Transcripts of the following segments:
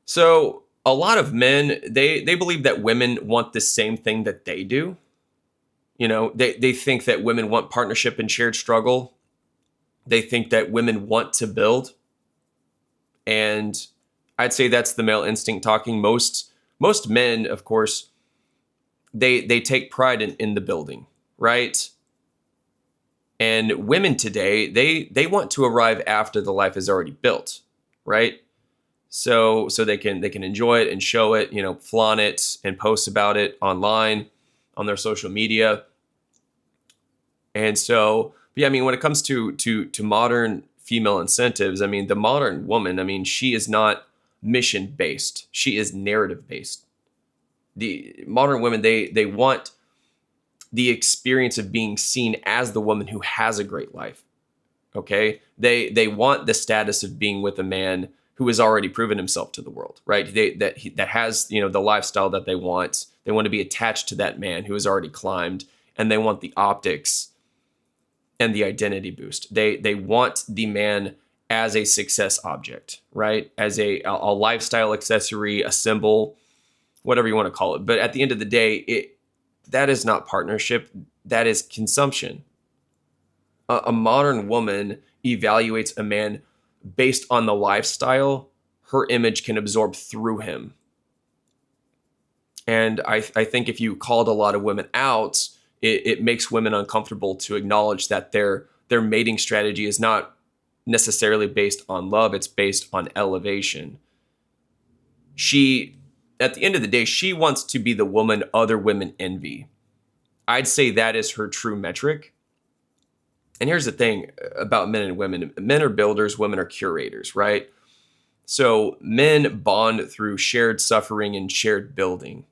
So a lot of men, they believe that women want the same thing that they do. They think that women want partnership and shared struggle. They think that women want to build. And I'd say that's the male instinct talking. Most men, of course, they take pride in the building, right? And women today, they want to arrive after the life is already built, right? So they can enjoy it and show it, flaunt it and post about it online on their social media. And so, yeah, I mean, when it comes to modern female incentives, I mean, the modern woman, I mean, she is not mission based. She is narrative based. The modern women, they want the experience of being seen as the woman who has a great life. Okay, they want the status of being with a man who has already proven himself to the world, right? That has the lifestyle that they want. They want to be attached to that man who has already climbed, and they want the optics and the identity boost. They want the man as a success object, right? As a lifestyle accessory, a symbol, whatever you want to call it. But at the end of the day, that is not partnership. That is consumption. A modern woman evaluates a man based on the lifestyle her image can absorb through him. And I think if you called a lot of women out, it makes women uncomfortable to acknowledge that their mating strategy is not necessarily based on love, it's based on elevation. She, at the end of the day, she wants to be the woman other women envy. I'd say that is her true metric. And here's the thing about men and women. Men are builders, women are curators, right? So men bond through shared suffering and shared building.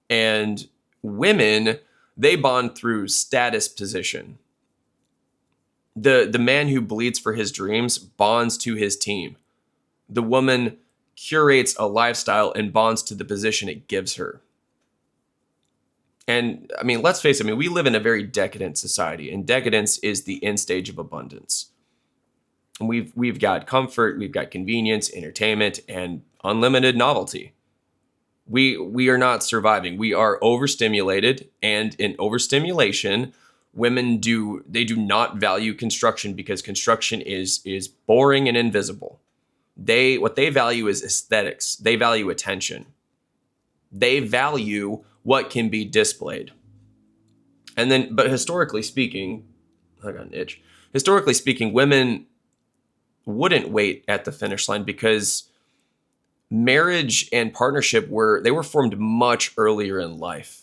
And women, they bond through status position. The man who bleeds for his dreams bonds to his team. The woman curates a lifestyle and bonds to the position it gives her. And I mean, let's face it, I mean, we live in a very decadent society, and decadence is the end stage of abundance. And we've got comfort, we've got convenience, entertainment, and unlimited novelty. We are not surviving. We are overstimulated, and in overstimulation, women do not value construction because construction is boring and invisible. What they value is aesthetics. They value attention. They value what can be displayed. And then, but historically speaking, I got an itch. Historically speaking, women wouldn't wait at the finish line because marriage and partnership were formed much earlier in life.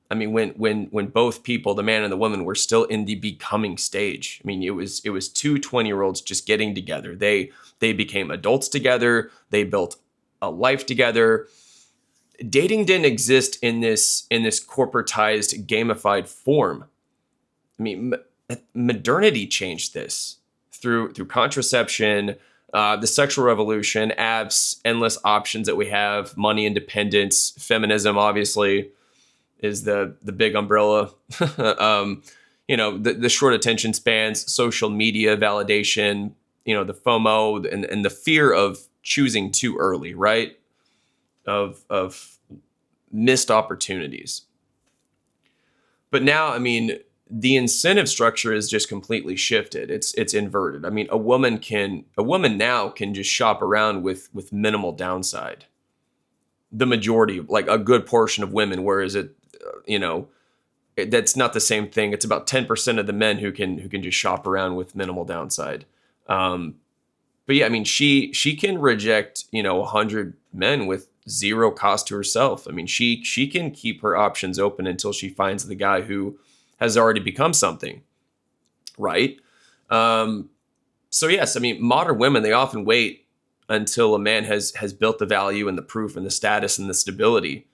I mean, when both people, the man and the woman, were still in the becoming stage. I mean, it was two 20-year-olds just getting together. They became adults together. They built a life together. Dating didn't exist in this corporatized, gamified form. I mean, modernity changed this through contraception, the sexual revolution, apps, endless options that we have, money independence, feminism, obviously, is the big umbrella. The short attention spans, social media validation, the FOMO and the fear of choosing too early, right? Of missed opportunities. But now, I mean, the incentive structure is just completely shifted. It's inverted. I mean, a woman now can just shop around with minimal downside. The majority, like a good portion of women, whereas that's not the same thing. It's about 10% of the men who can just shop around with minimal downside. But yeah, I mean, she can reject 100 men with zero cost to herself. I mean, she can keep her options open until she finds the guy who has already become something, right? So yes, I mean, modern women, they often wait until a man has built the value and the proof and the status and the stability.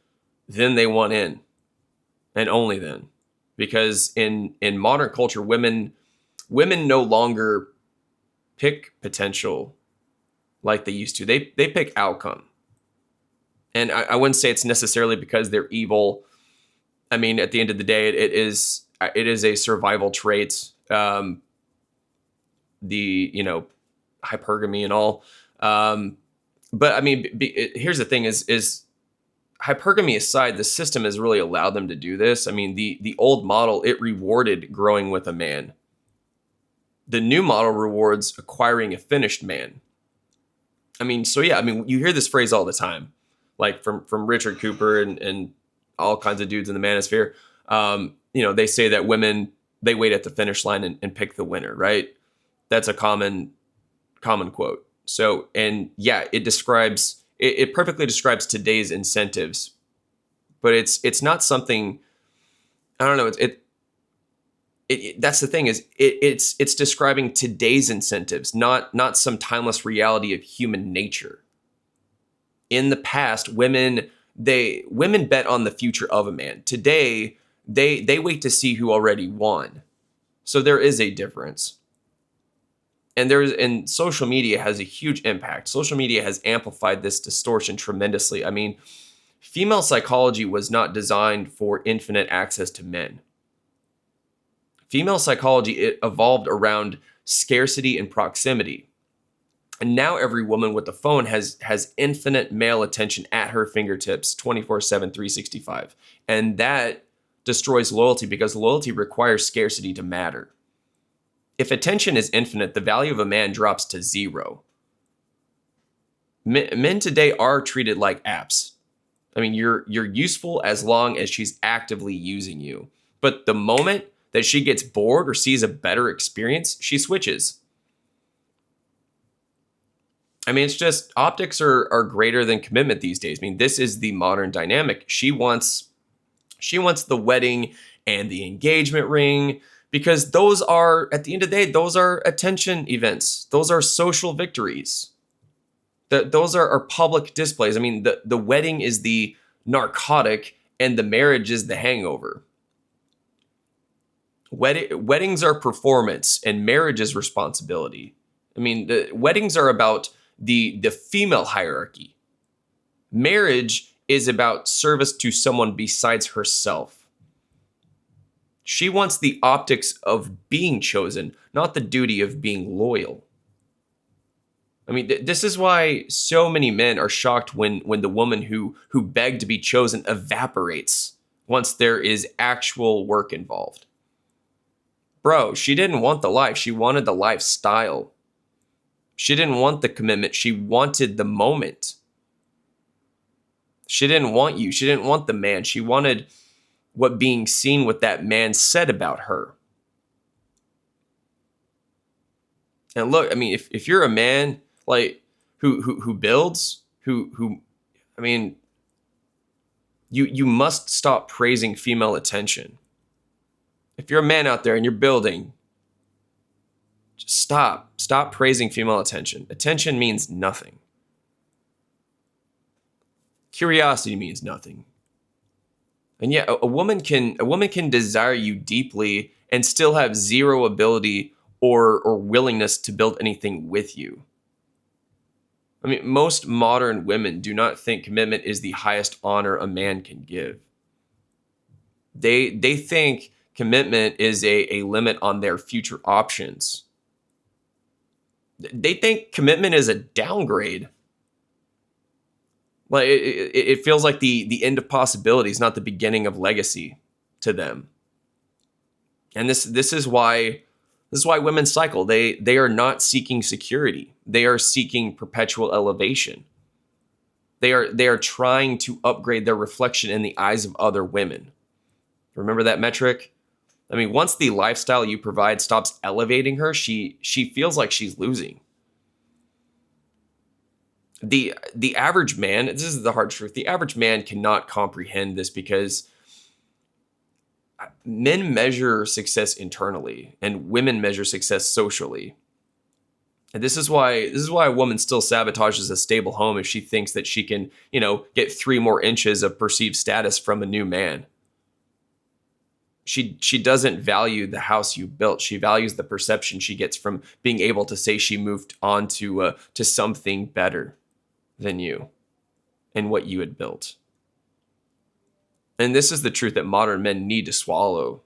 Then they want in, and only then, because in modern culture, women no longer pick potential like they used to. They pick outcome. And I wouldn't say it's necessarily because they're evil. I mean, at the end of the day, it is a survival trait. The hypergamy and all. But I mean, here's the thing: is hypergamy aside, the system has really allowed them to do this. I mean, the old model, it rewarded growing with a man. The new model rewards acquiring a finished man. I mean, so yeah, I mean, you hear this phrase all the time, like from Richard Cooper and all kinds of dudes in the manosphere. They say that women, they wait at the finish line and pick the winner, right? That's a common quote. So, and yeah, it perfectly describes today's incentives, but it's not something, I don't know. That's the thing, is it's describing today's incentives, not some timeless reality of human nature. In the past, women bet on the future of a man. Today, they wait to see who already won. So there is a difference. And social media has a huge impact. Social media has amplified this distortion tremendously. I mean, female psychology was not designed for infinite access to men. Female psychology, it evolved around scarcity and proximity. And now every woman with a phone has infinite male attention at her fingertips 24/7, 365. And that destroys loyalty, because loyalty requires scarcity to matter. If attention is infinite, the value of a man drops to zero. Men today are treated like apps. I mean, you're useful as long as she's actively using you. But the moment that she gets bored or sees a better experience, she switches. I mean, it's just, optics are greater than commitment these days. I mean, this is the modern dynamic. She wants the wedding and the engagement ring, because those are, at the end of the day, those are attention events. Those are social victories. Those are public displays. I mean, the wedding is the narcotic and the marriage is the hangover. Weddings are performance and marriage is responsibility. I mean, the weddings are about the female hierarchy. Marriage is about service to someone besides herself. She wants the optics of being chosen, not the duty of being loyal. I mean, this is why so many men are shocked when the woman who begged to be chosen evaporates once there is actual work involved. Bro, she didn't want the life. She wanted the lifestyle. She didn't want the commitment. She wanted the moment. She didn't want you. She didn't want the man. She wanted what being seen with that man said about her. And look, I mean, if you're a man like who builds, I mean, you must stop praising female attention. If you're a man out there and you're building, just stop praising female attention. Attention means nothing. Curiosity means nothing. And yeah, a woman can desire you deeply and still have zero ability or willingness to build anything with you. I mean, most modern women do not think commitment is the highest honor a man can give. They think commitment is a limit on their future options. They think commitment is a downgrade. Like it feels like the end of possibilities, not the beginning of legacy to them. And this is why women cycle. They are not seeking security. They are seeking perpetual elevation. They are trying to upgrade their reflection in the eyes of other women. Remember that metric? I mean, once the lifestyle you provide stops elevating her, she feels like she's losing. The average man, this is the hard truth, the average man cannot comprehend this, because men measure success internally and women measure success socially. And this is why a woman still sabotages a stable home if she thinks that she can, get 3 more inches of perceived status from a new man. She doesn't value the house you built. She values the perception she gets from being able to say she moved on to something better than you and what you had built. And this is the truth that modern men need to swallow.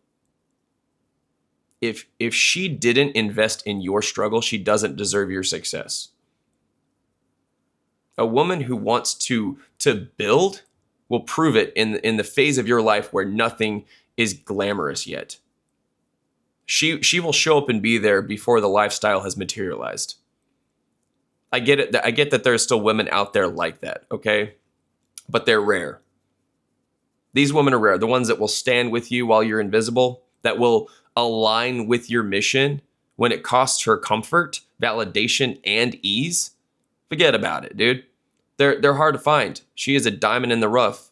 If she didn't invest in your struggle, she doesn't deserve your success. A woman who wants to build will prove it in the phase of your life where nothing is glamorous yet. She will show up and be there before the lifestyle has materialized. I get it. I get that there are still women out there like that, okay? But they're rare. These women are rare. The ones that will stand with you while you're invisible, that will align with your mission when it costs her comfort, validation, and ease. Forget about it, dude. They're hard to find. She is a diamond in the rough.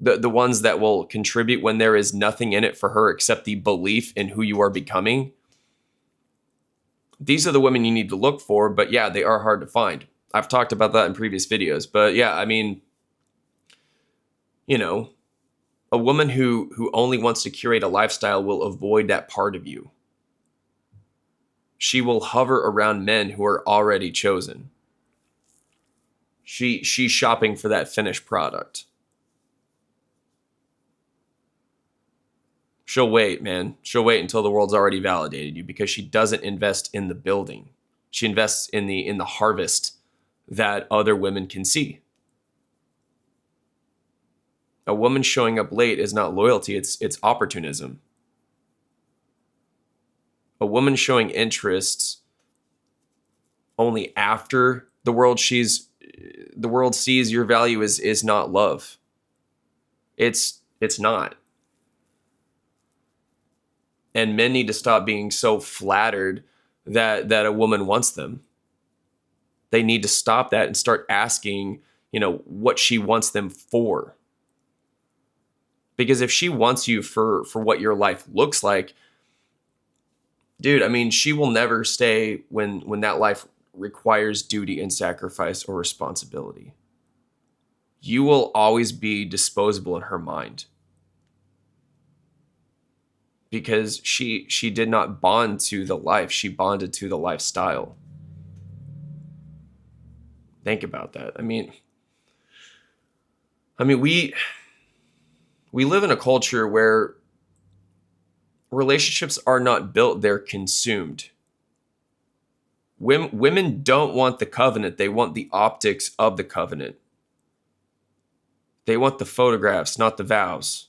The ones that will contribute when there is nothing in it for her except the belief in who you are becoming. These are the women you need to look for, but yeah, they are hard to find. I've talked about that in previous videos, but yeah, I mean, you know, a woman who only wants to curate a lifestyle will avoid that part of you. She will hover around men who are already chosen. She's shopping for that finished product. She'll wait, man. She'll wait until the world's already validated you because she doesn't invest in the building. She invests in the harvest that other women can see. A woman showing up late is not loyalty, it's opportunism. A woman showing interest only after the world sees your value is not love. It's not. And men need to stop being so flattered that a woman wants them. They need to stop that and start asking, what she wants them for. Because if she wants you for what your life looks like, dude, I mean, she will never stay when that life requires duty and sacrifice or responsibility. You will always be disposable in her mind. Because she did not bond to the life, she bonded to the lifestyle. Think about that. I mean we live in a culture where relationships are not built, they're consumed. Women don't want the covenant, they want the optics of the covenant. They want the photographs, not the vows.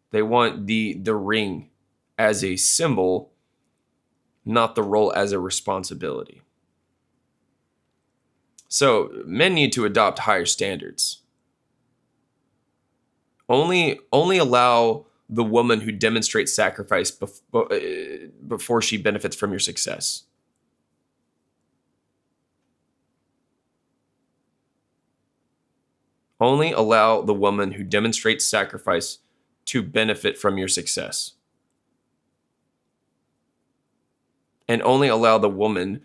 They want the ring as a symbol, not the role as a responsibility. So men need to adopt higher standards. Only allow the woman who demonstrates sacrifice before she benefits from your success. Only allow the woman who demonstrates sacrifice to benefit from your success. And only allow the woman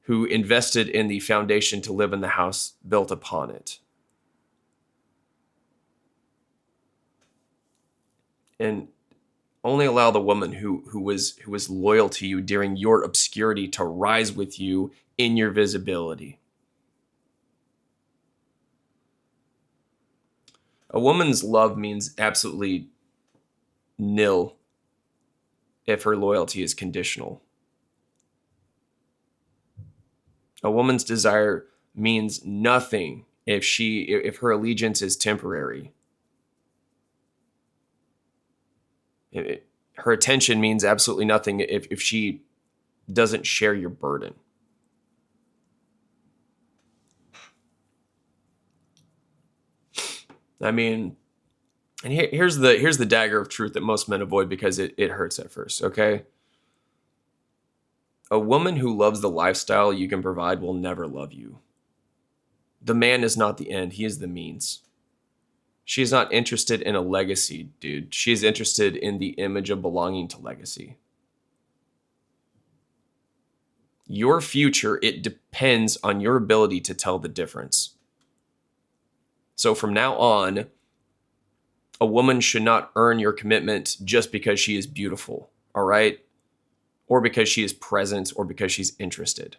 who invested in the foundation to live in the house built upon it. And only allow the woman who was loyal to you during your obscurity to rise with you in your visibility. A woman's love means absolutely nil if her loyalty is conditional. A woman's desire means nothing if her allegiance is temporary. Her attention means absolutely nothing if she doesn't share your burden. I mean, and here's the dagger of truth that most men avoid because it hurts at first, okay? A woman who loves the lifestyle you can provide will never love you. The man is not the end, he is the means. She is not interested in a legacy, dude. She is interested in the image of belonging to legacy. Your future, it depends on your ability to tell the difference. So from now on, a woman should not earn your commitment just because she is beautiful, all right? Or because she is present or because she's interested.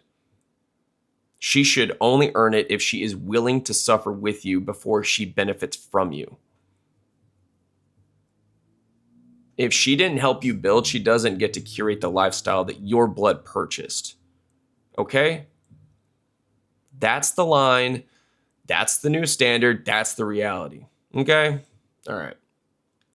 She should only earn it if she is willing to suffer with you before she benefits from you. If she didn't help you build, she doesn't get to curate the lifestyle that your blood purchased. Okay? That's the line. That's the new standard. That's the reality. Okay? All right.